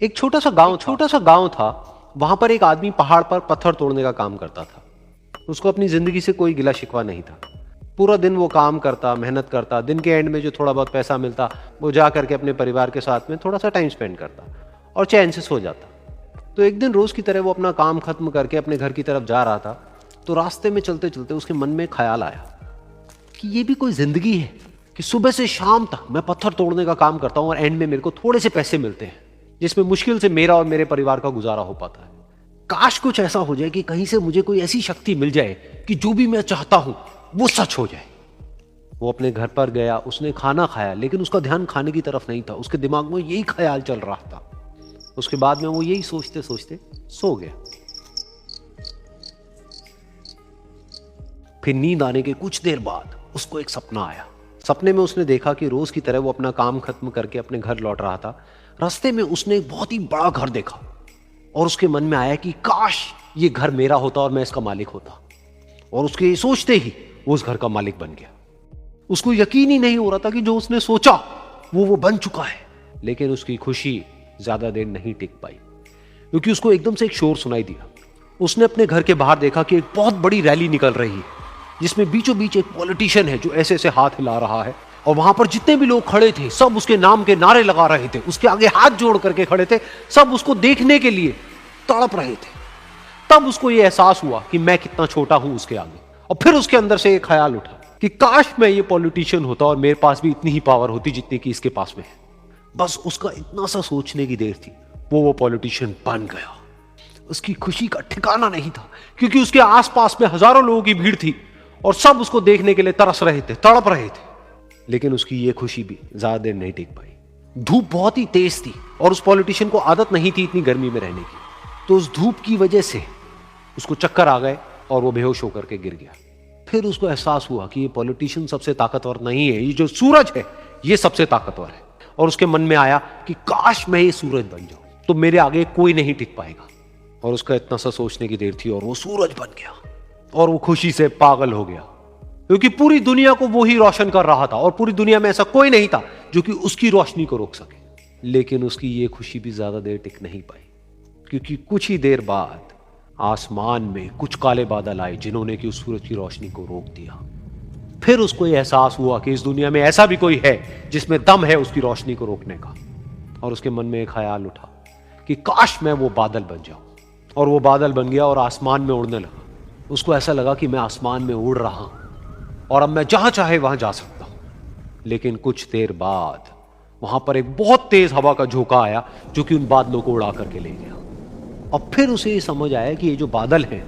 एक छोटा सा गांव था। वहां पर एक आदमी पहाड़ पर पत्थर तोड़ने का काम करता था। उसको अपनी जिंदगी से कोई गिला शिकवा नहीं था। पूरा दिन वो काम करता, मेहनत करता। दिन के एंड में जो थोड़ा बहुत पैसा मिलता वो जा करके अपने परिवार के साथ में थोड़ा सा टाइम स्पेंड करता और चैन से सो जाता। तो एक दिन रोज की तरह वो अपना काम खत्म करके अपने घर की तरफ जा रहा था। तो रास्ते में चलते चलते उसके मन में ख्याल आया कि ये भी कोई जिंदगी है कि सुबह से शाम तक मैं पत्थर तोड़ने का काम करता हूं और एंड में मेरे को थोड़े से पैसे मिलते हैं, जिसमें मुश्किल से मेरा और मेरे परिवार का गुजारा हो पाता है। काश कुछ ऐसा हो जाए कि कहीं से मुझे कोई ऐसी शक्ति मिल जाए कि जो भी मैं चाहता हूं वो सच हो जाए। वो अपने घर पर गया, उसने खाना खाया, लेकिन उसका ध्यान खाने की तरफ नहीं था। उसके दिमाग में यही ख्याल चल रहा था। उसके बाद में वो यही सोचते सोचते सो गया। फिर नींद आने के कुछ देर बाद उसको एक सपना आया। सपने में उसने देखा कि रोज की तरह वो अपना काम खत्म करके अपने घर लौट रहा था। रास्ते में उसने एक बहुत ही बड़ा घर देखा और उसके मन में आया कि काश ये घर मेरा होता और मैं इसका मालिक होता। और उसके सोचते ही वो उस घर का मालिक बन गया। उसको यकीन ही नहीं हो रहा था कि जो उसने सोचा वो बन चुका है। लेकिन उसकी खुशी ज्यादा देर नहीं टिक पाई, क्योंकि उसको एकदम से एक शोर सुनाई दिया। उसने अपने घर के बाहर देखा कि एक बहुत बड़ी रैली निकल रही है, जिसमें बीचों बीच एक पॉलिटिशियन है जो ऐसे ऐसे हाथ हिला रहा है। और वहां पर जितने भी लोग खड़े थे सब उसके नाम के नारे लगा रहे थे, उसके आगे हाथ जोड़ करके खड़े थे। सब उसको देखने के लिए तड़प रहे थे। तब उसको यह एहसास हुआ कि मैं कितना छोटा हूं उसके आगे। और फिर उसके अंदर से एक ख्याल उठा कि काश मैं ये पॉलिटिशियन होता और मेरे पास भी इतनी ही पावर होती जितनी कि इसके पास में है। बस उसका इतना सा सोचने की देर थी, वो पॉलिटिशियन बन गया। उसकी खुशी का ठिकाना नहीं था, क्योंकि उसके आसपास में हजारों लोगों की भीड़ थी और सब उसको देखने के लिए तरस रहे थे, तड़प रहे थे। लेकिन उसकी ये खुशी भी ज्यादा देर नहीं टिक पाई। धूप बहुत ही तेज थी और उस पॉलिटिशियन को आदत नहीं थी इतनी गर्मी में रहने की। तो उस धूप की वजह से उसको चक्कर आ गए और वो बेहोश होकर के गिर गया। फिर उसको एहसास हुआ कि ये पॉलिटिशियन सबसे ताकतवर नहीं है, ये जो सूरज है ये सबसे ताकतवर है। और उसके मन में आया कि काश मैं ये सूरज बन जाऊं तो मेरे आगे कोई नहीं टिक पाएगा। और उसका इतना सा सोचने की देर थी और वो सूरज बन गया। और वो खुशी से पागल हो गया, क्योंकि पूरी दुनिया को वो ही रोशन कर रहा था और पूरी दुनिया में ऐसा कोई नहीं था जो कि उसकी रोशनी को रोक सके। लेकिन उसकी ये खुशी भी ज्यादा देर टिक नहीं पाई, क्योंकि कुछ ही देर बाद आसमान में कुछ काले बादल आए जिन्होंने कि उस सूरज की रोशनी को रोक दिया। फिर उसको यह एहसास हुआ कि इस दुनिया में ऐसा भी कोई है जिसमें दम है उसकी रोशनी को रोकने का। और उसके मन में एक ख्याल उठा कि काश मैं वो बादल बन जाऊं। और वो बादल बन गया और आसमान में उड़ने लगा। उसको ऐसा लगा कि मैं आसमान में उड़ रहा हूं और अब मैं जहां चाहे वहां जा सकता हूं। लेकिन कुछ देर बाद वहां पर एक बहुत तेज हवा का झोंका आया जो कि उन बादलों को उड़ा करके ले गया। और फिर उसे ये समझ आया कि ये जो बादल हैं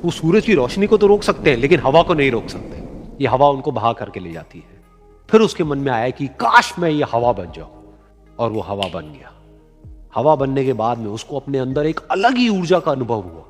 वो सूरज की रोशनी को तो रोक सकते हैं लेकिन हवा को नहीं रोक सकते। ये हवा उनको बहा करके ले जाती है। फिर उसके मन में आया कि काश मैं ये हवा बन जाऊं। और वो हवा बन गया। हवा बनने के बाद में उसको अपने अंदर एक अलग ही ऊर्जा का अनुभव हुआ।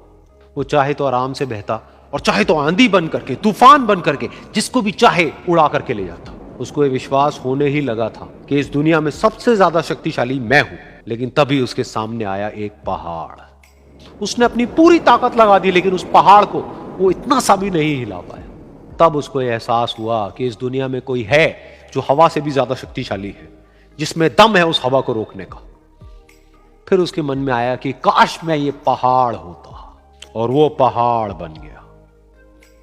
वो चाहे तो आराम से बहता और चाहे तो आंधी बन करके, तूफान बन करके, जिसको भी चाहे उड़ा करके ले जाता। उसको ये विश्वास होने ही लगा था कि इस दुनिया में सबसे ज्यादा शक्तिशाली मैं हूं। लेकिन तभी उसके सामने आया एक पहाड़। उसने अपनी पूरी ताकत लगा दी लेकिन उस पहाड़ को वो इतना सा भी नहीं हिला पाया। तब उसको यह एहसास हुआ कि इस दुनिया में कोई है जो हवा से भी ज्यादा शक्तिशाली है, जिसमें दम है उस हवा को रोकने का। फिर उसके मन में आया कि काश मैं ये पहाड़ होता। और वो पहाड़ बन गया।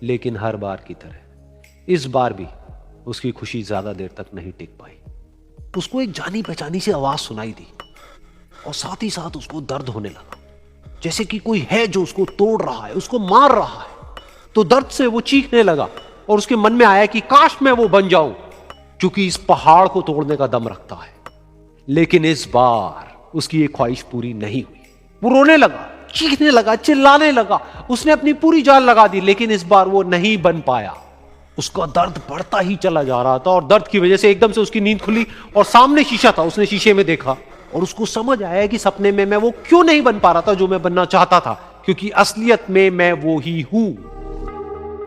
लेकिन हर बार की तरह इस बार भी उसकी खुशी ज्यादा देर तक नहीं टिक पाई। उसको एक जानी पहचानी सी आवाज सुनाई दी और साथ ही साथ उसको दर्द होने लगा, जैसे कि कोई है जो उसको तोड़ रहा है, उसको मार रहा है। तो दर्द से वो चीखने लगा और उसके मन में आया कि काश मैं वो बन जाऊं क्योंकि इस पहाड़ को तोड़ने का दम रखता है। लेकिन इस बार उसकी ये ख्वाहिश पूरी नहीं हुई। वो रोने लगा, चीखने लगा, चिल्लाने लगा। उसने अपनी पूरी जान लगा दी लेकिन इस बार वो नहीं बन पाया। उसका दर्द बढ़ता ही चला जा रहा था और दर्द की वजह से एकदम से उसकी नींद खुली और सामने शीशा था। उसने शीशे में देखा और उसको समझ आया कि सपने में मैं वो क्यों नहीं बन पा रहा था जो मैं बनना चाहता था, क्योंकि असलियत में मैं वो ही हूं।